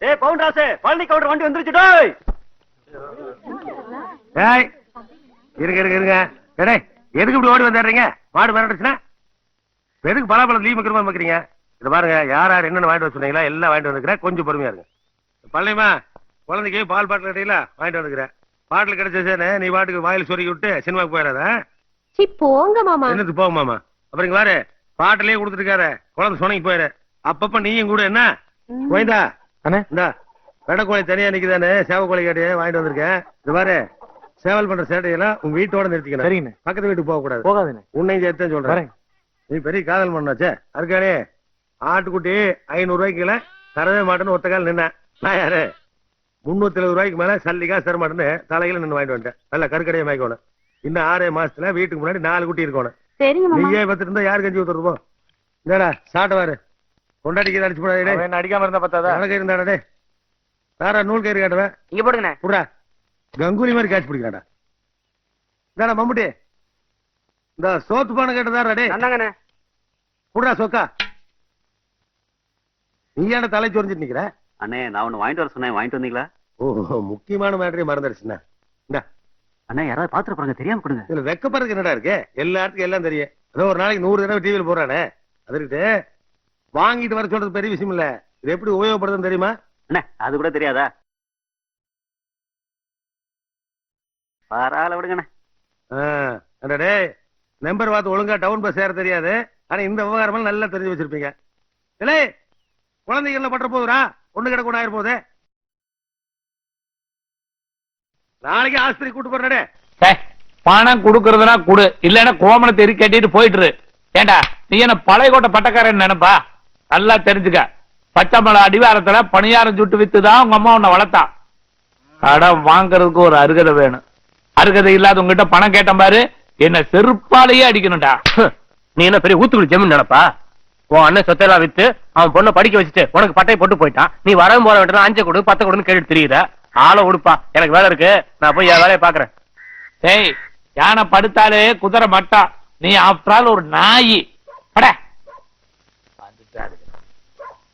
ஏய் பவுண்டராசே, பழனி கவுண்டர் வண்டி வந்துருச்சு டேய். ஏய் இருங்க. டேய் எதுக்கு இப்படி ஓடி வந்தாடுறீங்க? மாடு மிரட்டுச்சுன்னா எதுக்கு பலாப்பழம் லீவ் வைக்கிறமா வைக்கிறீங்க? இது பாருங்க, யார் என்னென்ன வாங்கிட்டு வர சொன்னீங்களா எல்லாம் வாங்கிட்டு வந்துக்கிறேன். கொஞ்சம் பொறுமையா இருங்க. பழனிமா, குழந்தைக்கு பால் பாட்டில் கட்டிங்களா வாங்கிட்டு வந்துக்கிறேன். பாட்டில் கிடைச்சேன்னு நீ பாட்டுக்கு வாயில் சொருக்கி விட்டு சினிமாக்கு போயிடாத. போங்க மாமா. என்னது போங்க மாமா? அப்புறம் இங்க வாரு, பாட்டிலேயே கொடுத்துருக்காரு, குழந்தை சொன்னீங்க போயிரு. அப்பப்ப நீயும் கூட என்ன கோயந்தா இந்தா வெடக்கோழி தனியா நிக்குதானே சேவக்கோழி கேட்டு வாங்கிட்டு வந்திருக்கேன். இது பாரு, சேவல் பண்ற சேட்டையெல்லாம் உங்க வீட்டோட நிறுத்திக்கணும். சரிங்க. பக்கத்து வீட்டுக்கு போக கூடாது. போகாதுன்னு உன்னையும் சேர்த்து சொல்றேன். நீ பெரிய காதல் பண்ணாச்சே. அதுக்கானே ஆட்டுக்குட்டி 500 ரூபாய்க்குல தரவே மாட்டேன்னு ஒத்த கால நின்ன. நான் யாரு 370 ரூபாய்க்கு மேல சல்லிக்கா தரமாட்டேன்னு தலையில நின்று வாங்கிட்டு வந்துட்டேன். நல்ல கருக்கடையை வாங்கிக்கணும். இன்னும் 6 மாசத்துல வீட்டுக்கு முன்னாடி 4 குட்டி இருக்கணும். நீயே பத்து இருந்தா யாரு கஞ்சி ஊத்துருப்போம்? இல்லடா சாட்டவாரு கொண்டாடிக்கு அடிச்சு போடாதே. அடிக்காம இருந்தா பத்தாதா? எனக்கு இருந்தாடே. வேற நூல் கயிறு காட்டுவேன். இங்க போடுங்க. புடா கங்குலி மாதிரி காட்சி பிடிக்கிறாடா. இந்தாடா மம்முட்டி, இந்த சோத்து பானை கேட்டதாரா டே. அண்ணாங்கண்ணே புடா சொக்கா. நீ ஏன்டா தலை சொரிஞ்சிட்டு நிக்கிற? அண்ணே நான் ஒண்ணு வாங்கிட்டு வர சொன்னேன், வாங்கிட்டு வந்தீங்களா? ஓ முக்கியமான மேட்டரே மறந்துடுச்சுண்ணா. இந்தா அண்ணா யாராவது பாத்துட்டு போறாங்க, தெரியாம கொடுங்க. இதுல வெக்கப்படுறதுக்கு என்னடா இருக்கு? எல்லாத்துக்கும் எல்லாம் தெரியும். ஏதோ ஒரு நாளைக்கு 100 தடவை டிவியில் போறானே அதுக்கிட்டு வாங்கிட்டு வர சொல்றது பெரிய விஷயம் இல்ல. இது எப்படி உபயோகப்படுதுன்னு தெரியுமா? அண்ணே அது கூட தெரியாதா? பரவாயில்ல விடுங்கண்ணே. டே நம்பர் பார்த்து ஒழுங்கா டவுன் பஸ் ஏற தெரியாது. ஆனா இந்த விவகாரம் நல்லா தெரிஞ்சு வச்சிருப்பீங்க. இல்லை குழந்தைங்க என்ன பண்ற போதுரா? ஒண்ணு கிட கூட ஆயிரம் போகுது. நாளைக்கு ஆஸ்பத்திரி கூட்டு போறே. பணம் குடுக்கறதுனா குடு, இல்லன்னா கோமணத்தை எரி கட்டிட்டு போயிட்டு. ஏண்டா நீ என்ன பழைய கோட்டை பட்டக்காரன் நினைப்பா? நல்லா தெரிஞ்சுக்க, பச்சை மலை அடிவாரத்துல பணியாரம் சுட்டு வித்துதான் உங்க அம்மா உன்னை வளர்த்தா. கடன் வாங்கறதுக்கு ஒரு அருகதை வேணும். அருகதை இல்லாத உங்ககிட்ட பணம் கேட்டேன் பாரு, என்ன செருப்பாலேயே அடிக்கணும்டா. நீ என்ன பெரிய ஊத்துக்குடி ஜமீன் நினைப்பா? உன் அண்ணன் சொத்தையெல்லாம் வித்து அவன் பொண்ணை படிக்க வச்சுட்டு உனக்கு பட்டை போட்டு போயிட்டான். நீ வரவும் போற வேண்டாம் 5 கொடு 10 கொடுன்னு கேட்டு தெரியுத. ஆளை உடுப்பா, எனக்கு வேலை இருக்கு, நான் போய் என் வேலையை பாக்குறேன். டேய் யானை படுத்தாலே குதிரை மட்டா, நீ ஆஃப்டர் ஒரு நாயி.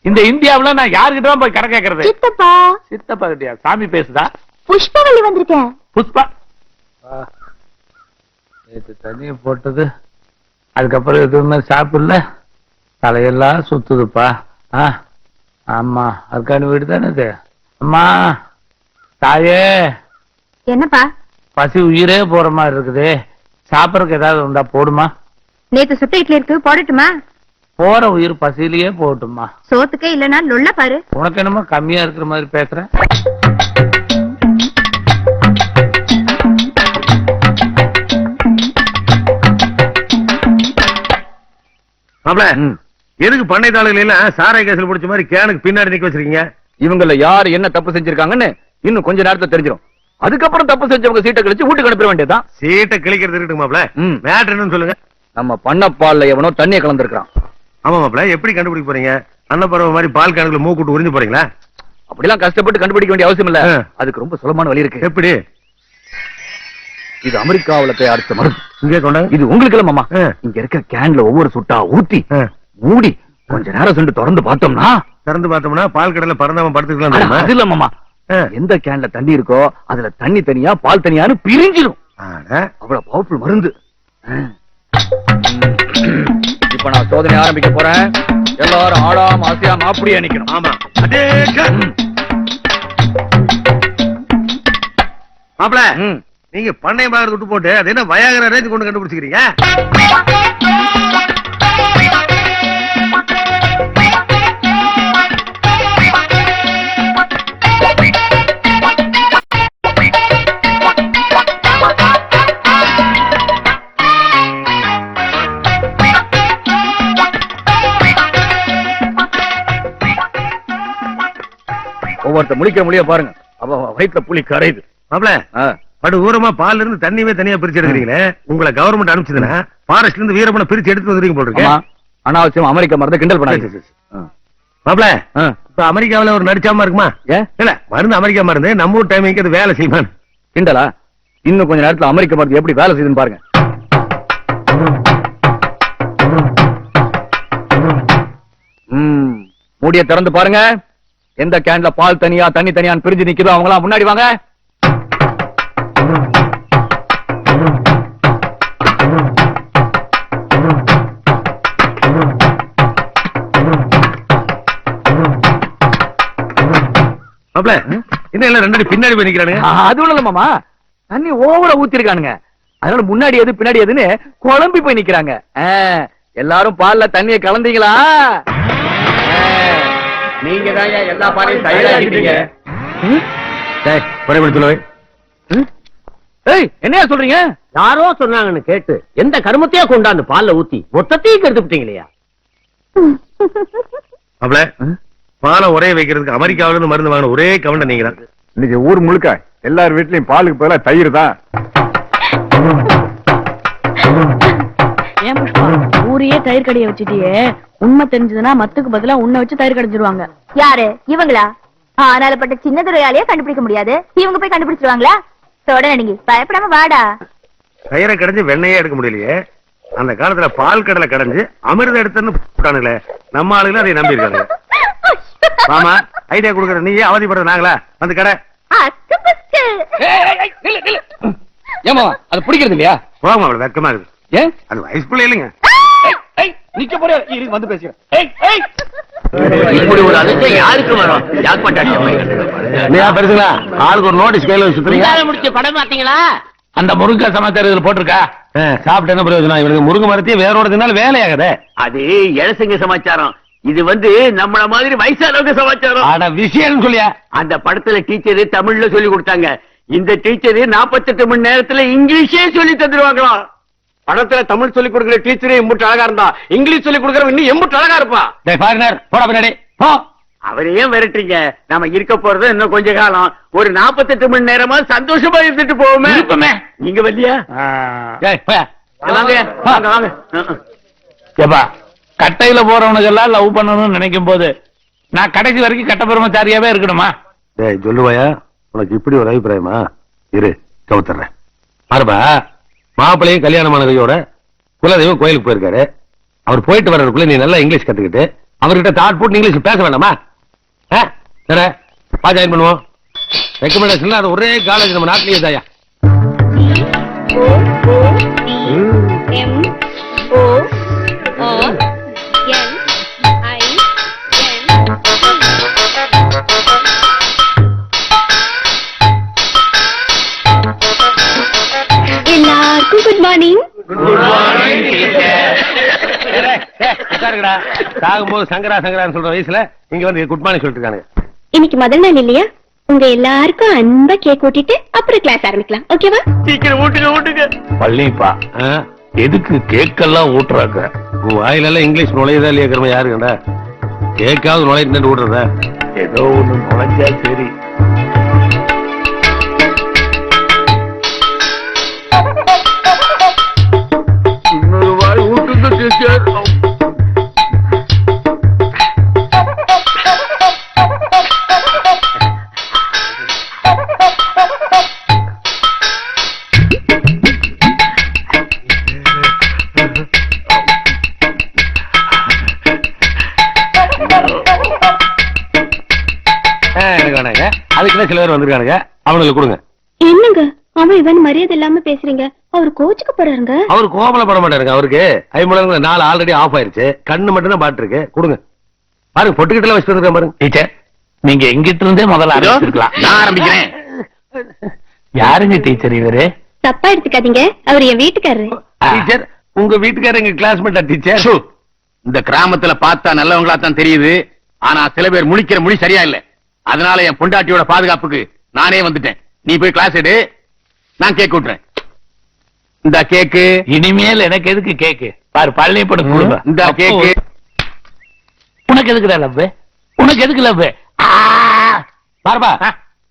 இந்த இந்தியாவுல நான் யாருக்கிட்ட போய் கரை கேட்கறது? சித்தப்பா. சித்தப்பா கிட்டியா? சாமி பேசுதா? புஷ்பவல்லி வந்திருக்கேன். புஷ்பா நேற்று தண்ணிய போட்டது, அதுக்கப்புறம் எதுவுமே சாப்பிடல, தலையெல்லாம் சுத்துதுப்பா. ஆமா அதுக்கான வீடு தானே இது. அம்மா தாயே. என்னப்பா? பசி உயிரே போற மாதிரி இருக்குது, சாப்பிடறதுக்கு ஏதாவது உண்டா? போடுமா. நேத்து சுட்ட இட்லி இருக்கு, போடட்டுமா? போற உயிர் பசியிலேயே போகட்டுமா. சோத்துக்கே இல்லன்னா லொல்ல பாரு. உனக்கு என்னமோ கம்மியா இருக்கிற மாதிரி பேசுறேன். எதுக்கு பண்ணை தாளுகள சாராய கேஸ்ல பிடிச்ச மாதிரி கேனுக்கு பின்னாடி நிக்க வச்சிருக்கீங்க? இவங்கள யாரு என்ன தப்பு செஞ்சிருக்காங்கன்னு இன்னும் கொஞ்ச நேரத்துல தெரிஞ்சிடும். அதுக்கப்புறம் தப்பு செஞ்சவங்க சீட்டை கழிச்சு வீட்டுக்கு அனுப்ப வேண்டியதான். சீட்டை கிழிக்கிறது இருக்கு மாப்ள. மேட்டர் என்னன்னு சொல்லுங்க. நம்ம பண்ணப்பால்ல எவனோ தண்ணியை கலந்துருக்கான். ஆமா மாப்ள, எப்படி கண்டுபிடிக்க போறீங்க? அன்னப்பறவை மாதிரி பால் கணக்குல மூக்குட்டு உறிஞ்சு போறீங்களா? அப்படிலாம் கஷ்டப்பட்டு கண்டுபிடிக்க வேண்டிய அவசியம் இல்ல. அதுக்கு ரொம்ப சுலமான வழி இருக்கு. எப்படி? இது அமெரிக்காவுல தயாரிச்ச மருந்து. இங்கே கொண்டாங்க. இது உங்களுக்கு இல்ல மாமா. இங்க இருக்க கேன்ல ஒவ்வொரு சுட்டா ஊத்தி மூடி கொஞ்ச நேரம் சென்று திறந்து பார்த்தோம்னா பால் கடல பறந்தாம படுத்துக்கலாம். அது இல்ல மாமா, எந்த கேன்ல தண்ணி இருக்கோ அதுல தண்ணி தனியா பால் தனியான்னு பிரிஞ்சிடும். அவ்வளவு பவர்ஃபுல் மருந்து. இப்ப நான் சோதனை ஆரம்பிக்க போறேன். எல்லாரும் ஆடாம ஆசையாம அப்படியே நிக்கணும். ஆமா மாப்ள, நீங்க பண்ணை பாக்குறது விட்டு போட்டு அது என்ன வயாகர ரேஞ்சு கொண்டு கண்டுபிடிச்சிக்கிறீங்க? ஒவ்வொருத்த முடிய பாருங்க, அவ வயிற்றுல புலி கரையுது. மாப்ள படு ஊரமா பால்ல இருந்து தண்ணியே தனியா பிரிச்சு எடுக்கிறீங்களே, உங்களை கவர்மெண்ட் அனுப்பிச்சதுன்னா ஃபாரஸ்ட்ல இருந்து வீரப்பனை பிரிச்சு எடுத்து வந்துருக்கீங்க போட்டுருக்கேன். அனாவசியம் அமெரிக்கா மருந்து கிண்டல் பண்ணாதீங்க மாப்ள. இப்ப அமெரிக்காவில ஒரு நடிச்சாம இருக்குமா? இல்ல மருந்து அமெரிக்கா மருந்து நம்ம ஊர் டைமிங்க்கு அது வேலை செய்வான். கிண்டலா? இன்னும் கொஞ்ச நேரத்துல அமெரிக்க மருந்து எப்படி வேலை செய்யுதுன்னு பாருங்க. மூடிய திறந்து பாருங்க. எந்த கேன்ல பால் தனியா தண்ணி தனியான்னு பிரிஞ்சு நிக்குதோ அவங்க எல்லாம் முன்னாடி வாங்க. மாப்ள என்ன எல்லாம் ரெண்டு பின்னாடி போய் நிக்கிறானுங்க. அது ஒண்ணு இல்ல மாமா, தண்ணி ஓவரா ஊத்திருக்கானுங்க, அதனால முன்னாடி எது பின்னாடி எதுன்னு குழம்பி போய் நிக்கிறாங்க. எல்லாரும் பால்ல தண்ணியை கலந்தீங்களா? நீங்க தான் எல்லா பாலையும் தயாராகிட்டீங்க. என்னையா சொல்றீங்க? யாரோ சொன்னாங்கன்னு கேட்டு எந்த கருமத்தையா கொண்டாந்து பால்ல ஊத்தி மொத்தத்தையும் கெடுத்து விட்டீங்களா? மாப்ள பாலை உரைய வைக்கிறதுக்கு அமெரிக்காவில இருந்து மருந்து வாங்கின ஒரே கவுண்ட நீங்க தான். இன்னைக்கு ஊர் முழுக்க எல்லார் வீட்லயும் பாலுக்கு பதிலா தயிர் தான். ஏன் புஷ்பா ஊரையே தயிர் கடையை வச்சுட்டியே, உண்மை தெரிஞ்சதுன்னா மத்துக்கு பதிலா உன்னை வச்சு தயிர் கடைஞ்சிருவாங்க. யாரு இவங்களா? ஆனாலப்பட்ட சின்ன துறையாலேயே கண்டுபிடிக்க முடியாது, இவங்க போய் கண்டுபிடிச்சிருவாங்களா? சோட நீங்க பயப்படாம வாடா. தயிரை கடைஞ்சு வெண்ணையே எடுக்க முடியலையே. அந்த காலத்துல பால் கடலை கடைஞ்சு அமிர்தம் எடுத்துன்னு போட்டானுங்களே, நம்ம ஆளுங்களும் அதை நம்பி இருக்காங்க. ஆமா ஐடியா கொடுக்கற நீ அவதிப்படுற நாங்களா? வந்து கடை ஏமா அது பிடிக்கிறது இல்லையா? போகாம அவ்வளவு வெக்கமா இருக்கு. ஏன் அது வயசு பிள்ளை இல்லைங்க. நிக்க போற வந்து பேசுறேன். இப்படி ஒரு அதிர்ஷ்டம் யாருக்கு வரும்? நீயா பெருசுங்களா? ஆளுக்கு ஒரு நோட்டீஸ் கையில சுத்துறீங்க. முடிச்ச படம் பாத்தீங்களா? அந்த முருங்கை சமாச்சாரம் இதுல போட்டிருக்கா? சாப்பிட்டு என்ன பிரயோஜனம்? இவனுக்கு முருங்கை மரத்தையே வேரோடதுனால வேலையாகதே. அது இளசங்க சமாச்சாரம், இது வந்து நம்மள மாதிரி வயசானவங்க சமாச்சாரம். ஆனா விஷயம் சொல்லியா? அந்த படத்துல டீச்சர் தமிழ்ல சொல்லி கொடுத்தாங்க, இந்த டீச்சர் 48 மணி நேரத்துல இங்கிலீஷே சொல்லி தந்துருவாங்களாம். படத்துல தமிழ் சொல்லி கொடுக்கிற டீச்சரே எம்புட்டு அழகா இருந்தா, இங்கிலீஷ் சொல்லி கொடுக்கற இன்னும் எம்புட்டு அழகா இருப்பா. போட பின்னாடி போ. அவரையே விரட்டுறீங்க? நம்ம இருக்க போறது இன்னும் கொஞ்ச காலம், ஒரு 48 மணி நேரமா சந்தோஷமா இருந்துட்டு போவோமே. நீங்க வரலையா? வாங்க வாங்க வாங்க. ஏப்பா கட்டையில போறவனுக்கு எல்லாம் லவ் பண்ணணும்னு நினைக்கும் போது நான் கடைசி வரைக்கும் கட்ட பிரம்மச்சாரியாவே இருக்கணுமா? டேய் சொல்லுவாயா, உனக்கு இப்படி ஒரு அபிப்பிராயமா? இரு கவுத்துறேன். பாருப்பா, மாப்பிள்ளையும் கல்யாணமான கையோட குலதெய்வம் கோயிலுக்கு போயிருக்காரு. அவர் போயிட்டு வர்றதுக்குள்ள நீ நல்லா இங்கிலீஷ் கத்துக்கிட்டு அவர்கிட்ட தாட் போட்டு இங்கிலீஷ் பேச வேண்டாமா? சரி பா, ஜாயின் பண்ணுவோம். ரெக்கமெண்டேஷன்ல அது ஒரே காலேஜ் நம்ம நாட்டிலேயே தாயா. எல்லாருக்கும் குட் மார்னிங். சாகும்போது சங்கரா சங்கரான்னு சொல்ற வயசுல இங்க வந்து குட் மார்னிங் சொல்லிட்டு இருக்காங்க. இன்னைக்கு முதல் நாள் இல்லையா? உங்க எல்லாருக்கும் அன்பா கேக் கூட்டிட்டு அப்புறம் கிளாஸ் ஆரம்பிக்கலாம். ஓகேவா? சீக்கிரம் ஊட்டுங்க ஊட்டுங்க. பள்ளிப்பா எதுக்கு கேக்கெல்லாம் ஊட்டுறாங்க? உன் வாயிலெல்லாம் இங்கிலீஷ் நுழையதா இல்லையா? கிரம யாரு கண்டா கேக்காவது நுழையிட்டு விடுறத? ஏதோ ஒண்ணு நுழைஞ்சா சரி. இன்னொரு வாய் ஊட்டுங்க டீச்சர். எனக்கு வேணாங்க, அதுக்குதான் சில பேர் வந்திருக்கானுங்க, அவனுக்கு கொடுங்க. என்னங்க அவன் இவன் மரியாதை இல்லாம பேசுறீங்க? அவர் கோச்சுக்கு போறாருங்க. அவரு கோபலப்பட மாட்டாருங்க. அவருக்கு 50 நாள் ஆல்ரெடி ஆஃப் ஆயிருச்சு, கண்ணு மட்டும் தான் பாட்டு இருக்கு. கொடுங்க. பாருங்க பொட்டுக்கிட்ட வச்சுட்டு இருக்கேன் பாருங்க. டீச்சர் நீங்க எங்கிட்ட இருந்தே முதல்ல ஆரம்பிச்சிருக்கலாம். நான் ஆரம்பிக்கிறேன். யாருங்க டீச்சர் இவரு? தப்பா எடுத்துக்காதீங்க, அவர் என் வீட்டுக்காரரு. டீச்சர் உங்க வீட்டுக்காரர் எங்க கிளாஸ்மேட்டா டீச்சர்? இந்த கிராமத்துல பார்த்தா நல்லவங்களா தான் தெரியுது, ஆனா சில பேர் முழிக்கிற மொழி சரியா இல்ல. அதனால என் பொண்டாட்டியோட பாதுகாப்புக்கு நானே வந்துட்டேன். நீ போய் கிளாஸ் எடு, நான் கேக் விட்டுறேன். இந்த கேக்கு இனிமேல் எனக்கு எதுக்கு கேக்கு? பாரு பழனி படம் கொடுங்க. இந்த கேக்கு உனக்கு எதுக்குடா லவ்? உனக்கு எதுக்கு லவ்? பாருப்பா,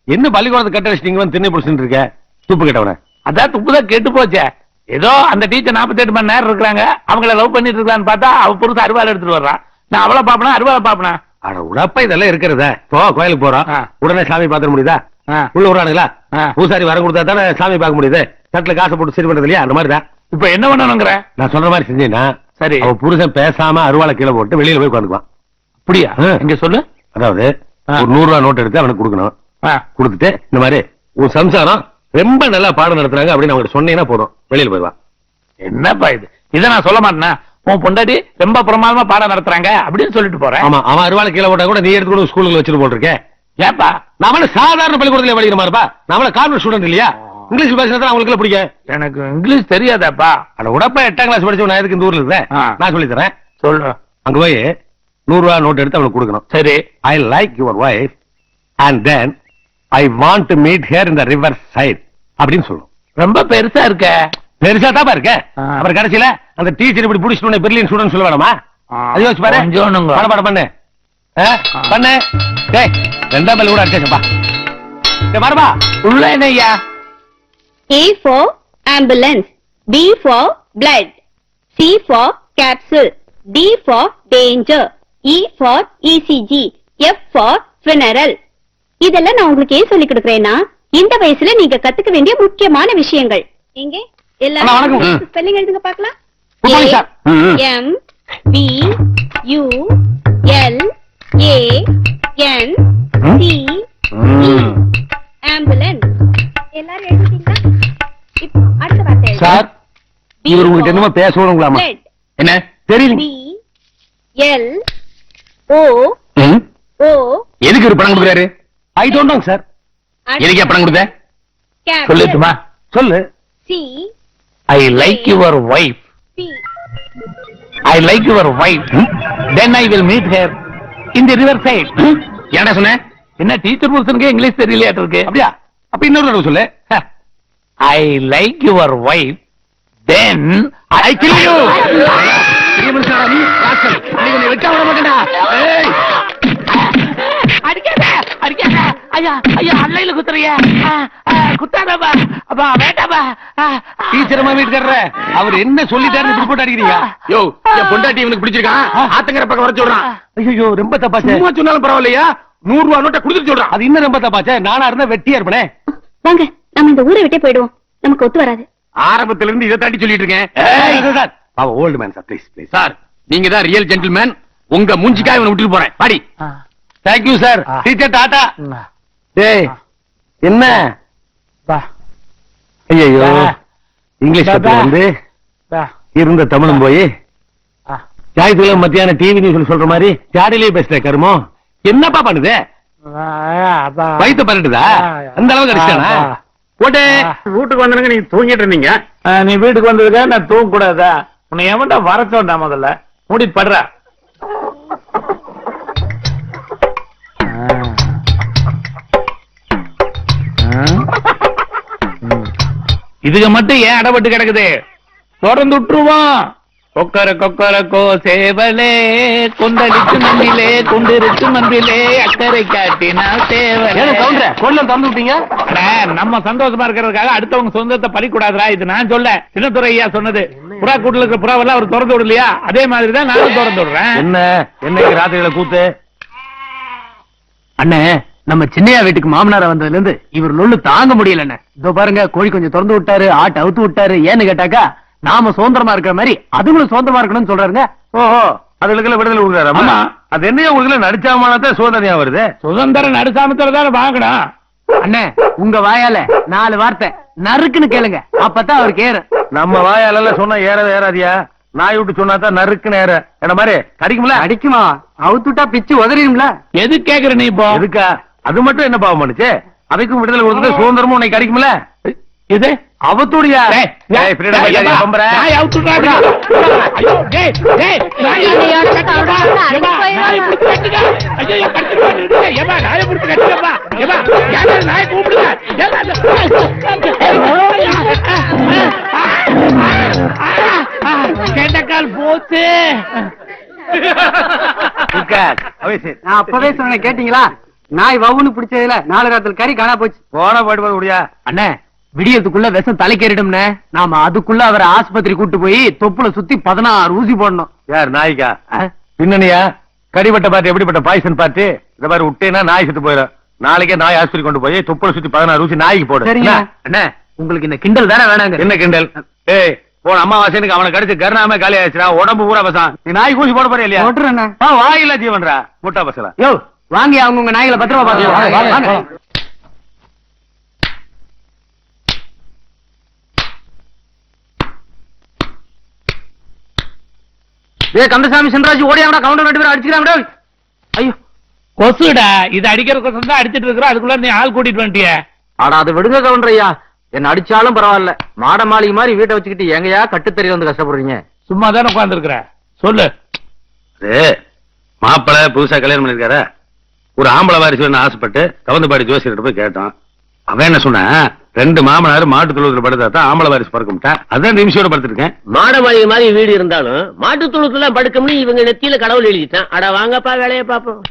என்ன பள்ளிக்கூடத்தை கட்ட வச்சுட்டு வந்து திண்ணை பிடிச்சிட்டு இருக்க? துப்பு கேட்டவன. அதான் துப்புதான் கெட்டு போச்சே. ஏதோ அந்த டீச்சர் 48 மணி நேரம் இருக்கிறாங்க, அவங்கள லவ் பண்ணிட்டு இருக்கான்னு பார்த்தா அவ புருஷ அருவாள் எடுத்துட்டு வர்றான். நான் அவளை பாப்பனா அருவாளை பாப்பனா? அட உடப்பா, இதெல்லாம் இருக்கிறத. போ கோயிலுக்கு போறோம், உடனே சாமி பாத்திர முடியுதா? ஆ. உள்ள விடுறானுங்களா? பூசாரி வர கொடுத்தா தானே சாமி பார்க்க முடியுது. தட்டுல காசை போட்டு சரி பண்றது இல்லையா? அந்த மாதிரிதான். இப்ப என்ன பண்ணணுங்கிற? நான் சொல்ற மாதிரி செஞ்சேன்னா சரி. அவன் புருஷன் பேசாம அருவாளை கீழே போட்டு வெளியில போய் உட்காந்துக்குவான். அப்படியா? இங்க சொல்லு. அதாவது ஒரு 100 ரூபாய் நோட் எடுத்து அவனுக்கு கொடுக்கணும். ஆ. கொடுத்துட்டு இந்த மாதிரி உன் சம்சாரம் ரொம்ப நல்லா பாடம் நடத்துறாங்க அப்படின்னு அவங்க சொன்னீங்கன்னா போதும், வெளியில போயிடுவான். என்னப்பா இது? இத நான் சொல்ல மாட்டேனா? உன் பொண்டாட்டி ரொம்ப பிரமாதமா பாடம் நடத்துறாங்க அப்படின்னு சொல்லிட்டு போறேன். ஆமா, அவன் அருவாளை கீழே போட்டா கூட நீ எடுத்து கூட ஸ்கூலுக்கு வச்சுட்டு போட்டிருக்கேன். ஏப்பா நம்மள சாதாரண பள்ளிக்கூடத்துல படிக்கிற மாதிரிப்பா, நம்மள கான்வென்ட் ஸ்டூடெண்ட் இல்லையா? இங்கிலீஷ் பேசுறதுல அவங்களுக்கு பிடிக்கும். எனக்கு இங்கிலீஷ் தெரியாதாப்பா. அட உடப்ப 8ஆம் கிளாஸ் படிச்சவன் நான் எதுக்கு இந்த ஊர்ல இருக்கேன்? ஆ. நான் சொல்லி தரேன். சொல்றேன். அங்க போய் 100 ரூபாய் நோட் எடுத்து அவனுக்கு கொடுக்கணும். சரி. I like your wife and then I want to meet here in the river side அப்படின்னு சொல்லணும். ரொம்ப பெருசா இருக்க. பெருசா தான் இருக்க. ஆ. அப்புறம் கடைசியில அந்த டீச்சர் இப்படி புடிச்சிட்டு பெர்லின் ஸ்டூடெண்ட் சொல்ல வேணாமா? அது யோசிச்சு பாரு. கொஞ்சோனுங்க. பட பண்ணு. பண்ணு. டேய், 2ஆம் பல்லு கூட அடிச்சேப்பா. டேய் வரப்பா. உள்ள என்னய்யா? A for ambulance, B for blood, C for capsule, D for danger, E for ECG, F for funeral. இதெல்லாம் நான் உங்களுக்கு ஏன் சொல்லி கொடுக்கறேன்னா, இந்த வயசுல நீங்க கத்துக்க வேண்டிய முக்கியமான விஷயங்கள். எங்க அண்ணா, வணக்கம். எல்லாரும் ஸ்பெல்லிங் எழுதுங்க பார்க்கலாம். Good morning, sir. M B U L A N C E ambulance. எல்லாரும் எழுதிட்டீங்களா? இப்போ அடுத்த வார்த்தை எழுதுங்க. சார், இவர் உங்ககிட்ட என்னமோ பேசணுங்களாமா? Blood. என்ன தெரியல. B L O O எதுக்கு ஒரு பணம் கொடுக்குறாரு? I don't know sir. எதுக்கு பணம் கொடுத்த? capsule. சொல்லிட்டுமா? சொல்லு. C I like your wife. P I like your wife. Then I will meet her in the river side. என்ன சொன்ன? என்ன டீச்சர் பர்சனுக்கு இங்கிலீஷ் தெரியலையா இருக்கு? அப்படியா? அப்ப இன்னொரு தடவை சொல்லு. I like your wife. Then I kill you. பெரிய மனுஷனா நீ? ராஸ்கல். நீ என்னை வெட்ட விட மாட்டேடா. ஏய், அடிக்காத அடிக்காத. ஐயா ஐயா அல்லையில குத்துறிய. குத்தாதப்பா. அப்பா வேண்டாப்பா. டீச்சர் அம்மா வீட்டுக்காரர அவர் என்ன சொல்லிட்டாருன்னு இப்படி போட்டு அடிக்கிறீங்க? யோ, என் பொண்டாட்டி இவனுக்கு பிடிச்சிருக்கான். ஆத்தங்கர பக்கம் வர சொல்றான். ஐயோ, ரொம்ப தப்பாச்சே. சும்மா சொன்னாலும் பரவாயில்லையா? 100 ரூபாய் நோட்டை கொடுத்துட்டு சொல்றான். அது இன்னும் ரொம்ப தப்பாச்சே. நானா இருந்தா வெட்டியா இருப்பனே. வாங்க நம்ம இந்த ஊரை விட்டே போயிடுவோம். நமக்கு ஒத்து வராது. ஆரம்பத்துல இருந்து இதை தாண்டி சொல்லிட்டு இருக்கேன். அவ old man sir, please please. Sir, நீங்க தான் ரியல் ஜென்டில்மேன். உங்க மூஞ்சிக்காக இவனை விட்டுட்டு போறேன். பாடி. Thank you sir. Teacher tata. டேய், என்ன? ஐயோ, இங்கிலீஷ் கத்துல வந்து இருந்த தமிழும் போய் ஞாயிற்றுக்கிழமை மத்தியான டிவி நியூஸ் சொல்ற மாதிரி ஜாடியிலேயே பேசுற கருமோ. என்னப்பா பண்ணுது? வயிற்ற பரட்டுதா? அந்த அளவுக்கு அடிச்சானா? போட்டு வீட்டுக்கு வந்தனுங்க, நீங்க தூங்கிட்டு இருந்தீங்க. நீ வீட்டுக்கு வந்ததுக்கா நான் தூங்க கூடாதா? உன்னை எவன்டா வர சொன்னா? முதல்ல மூடி படுற. இதுக்கு மட்டும் ஏன் அடப்பட்டு கிடக்குது? திறந்து விட்டுருவான். கொக்கர கொக்கர கோ சேவலே கொந்தளிச்சு மண்ணிலே கொண்டிருக்கு மந்திலே அக்கறை காட்டினால் சேவலே. கொள்ளம் திறந்து விட்டீங்க. நம்ம சந்தோஷமா இருக்கிறதுக்காக அடுத்தவங்க சொந்தத்தை பறிக்கூடாதுரா. இது நான் சொல்ல, சின்னத்துறை ஐயா சொன்னது. புறா கூட்டுல இருக்கிற புறாவெல்லாம் அவர் திறந்து விடலையா? அதே மாதிரிதான் நானும் திறந்து விடுறேன். என்ன என்னைக்கு ராத்திரியில கூத்து? அண்ணே, நம்ம சின்னையா வீட்டுக்கு மாமனார வந்ததுல இருந்து இவர் நொல்லு தாங்க முடியல. இதோ பாருங்க, கோழி கொஞ்சம் திறந்து விட்டாரு, ஆட்டை அவுத்து விட்டாரு. ஏன்னு கேட்டாக்கா, நாம சுதந்திரமா இருக்கிற மாதிரி அதுங்களும் சுதந்திரமா இருக்கணும்னு சொல்றாருங்க. ஓஹோ, அதுகளுக்கு விடுதலை கொடுக்குறாரு. ஆமா. அது என்ன உங்களுக்கு நடிச்சாமானதான் சுதந்திரம் வருது? சுதந்திர நடுசாமத்துல தானே வாங்கணும். அண்ணே, உங்க வாயால 4 வார்த்தை நறுக்குன்னு கேளுங்க, அப்பதான் அவருக்கு ஏறு. நம்ம வாயால சொன்னா ஏறவே ஏறாதியா? நாய் விட்டு சொன்னா தான் நறுக்குன்னு ஏற. என்ன மாதிரி கடிக்கும்ல? அடிக்குமா? அவுத்துட்டா பிச்சு உதறிடும்ல. எது கேக்குற நீ இப்போ? எதுக்கா? அது மட்டும் என்ன பாவம் பண்ணுச்சு? அதுக்கும் விடுதலை கொடுத்து சுதந்திரமும் உன்னை கிடைக்கும்ல? இது அவத்துடியா? டேய், ஏய், freedom டேய், fighter, ஏப்பா, பம்பர. நாய் அவுத்துடுறா. ஐயோ, டேய், டேய், நாய் ஐயோ, கட்டுடா. ஏப்பா, நாயை பிடிச்சு கட்டுங்க. ஐயோ, கட்டிட்டு வந்துடுங்க. ஏப்பா, நாயை பிடிச்சு கட்டுங்கப்பா. ஏப்பா, யாராவது நாயை கூப்பிடுங்க. கெண்டக்கால் போச்சு. நான் அப்பவே சொன்னேன், கேட்டீங்களா? நாய் வவுன்னு பிடிச்சதுல 4 ராத்திரி கறி காணா போச்சு. போன போயிட்டு போது முடியா? அண்ணே, விடியத்துக்குள்ள விஷம் தலைக்கேறிடும்னே. நாம அதுக்குள்ள அவரை ஆஸ்பத்திரி கூட்டு போய் தொப்புல சுத்தி 16 ஊசி போடணும். யார் நாய்க்கா? பின்னணியா? கடிபட்ட பார்த்து எப்படிப்பட்ட பாய்சன் பார்த்து இந்த மாதிரி விட்டேன்னா நாய் செத்து போயிடும். நாளைக்கே நாய் ஆஸ்பத்திரி கொண்டு போய் தொப்புல சுத்தி 16 ஊசி நாய்க்கு போடு. சரிங்க. என்ன? அண்ணே, உங்களுக்கு இந்த கிண்டல் தானே வேணாங்க. என்ன கிண்டல்? ஏய், போன அம்மாவாசனுக்கு அவனை கடிச்சு கருணாம காலி ஆயிடுச்சுடா. உடம்பு பூரா பசம். நீ நாய் ஊசி போட போறியா இல்லையா? போட்டுறேண்ணே. வாயில ஜீவன்டா முட்டா பசல. யோ, வாங்க அவங்க உங்க நாய்களை பத்திரமா பாத்துக்கோ. கந்தசாமி சென்றாஜ் ஓடியாங்கடா, கவுண்டர் 2 பேரும் அடிச்சுக்கிறாங்கடா. ஐயோ கொசுடா, இது அடிக்கிற கொசு தான் அடிச்சிட்டு இருக்கிற, அதுக்குள்ள நீ ஆள் கூட்டிட்டு வந்துட்டிய. ஆடா அது விடுங்க கவுண்டர் ஐயா, என்ன அடிச்சாலும் பரவாயில்ல, மாட மாளிகை மாதிரி வீட்டை வச்சுக்கிட்டு எங்கயா கட்டுத்தறி வந்து கஷ்டப்படுறீங்க. சும்மா தானே உட்கார்ந்து இருக்கிற, சொல்லு. மாப்பிளை புதுசா கல்யாணம் பண்ணிருக்காரு, ஒரு ஆம்பளை வாரிசு வேணும்னு ஆசைப்பட்டு கவுந்தபாடி ஜோசியர்கிட்ட போய் கேட்டோம். அவன் என்ன சொன்னா, 2 மாமனார் மாட்டு தொழுவத்துல படுத்தா தான் ஆம்பளை வாரிசு பறக்க அதான் நிமிஷோட படுத்திருக்கேன். மாட மாளிகை மாதிரி வீடு இருந்தாலும் மாட்டு தொழுத்துல படுக்கணும்னு இவங்க நெத்தியில கடவுள் எழுதிட்டான். அட வாங்கப்பா வேலையை பாப்போம்.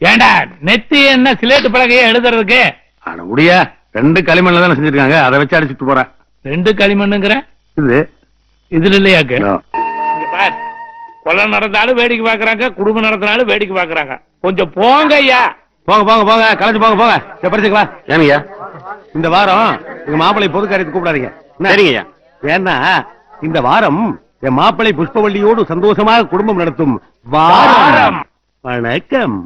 ஏண்டா நெத்தி என்ன சிலேட்டு பலகையே எழுதுறதுக்கு? ஆனா முடியா 2 களிமண்ல தானே செஞ்சிருக்காங்க, அதை வச்சு அடிச்சுட்டு போறேன். 2 களிமண்ணுங்கிற இது இதுல இல்லையாக்கு? இங்க பார், கொலை நடந்தாலும் வேடிக்கை பாக்குறாங்க, குடும்பம் நடத்தினாலும் வேடிக்கை பாக்குறாங்க. கொஞ்சம் போங்க ஐயா. போங்க போங்க போங்க, கலைஞ்சு போங்க போங்க. படிச்சுக்கலாம். ஏனுங்கய்யா, இந்த வாரம் எங்க மாப்பிள்ளை பொது காரியத்துக்கு கூப்பிடாதீங்க. சரிங்கய்யா. ஏன்னா இந்த வாரம் என் மாப்பிள்ளை புஷ்பவள்ளியோடு சந்தோஷமாக குடும்பம் நடத்தும் வாரம். வணக்கம்.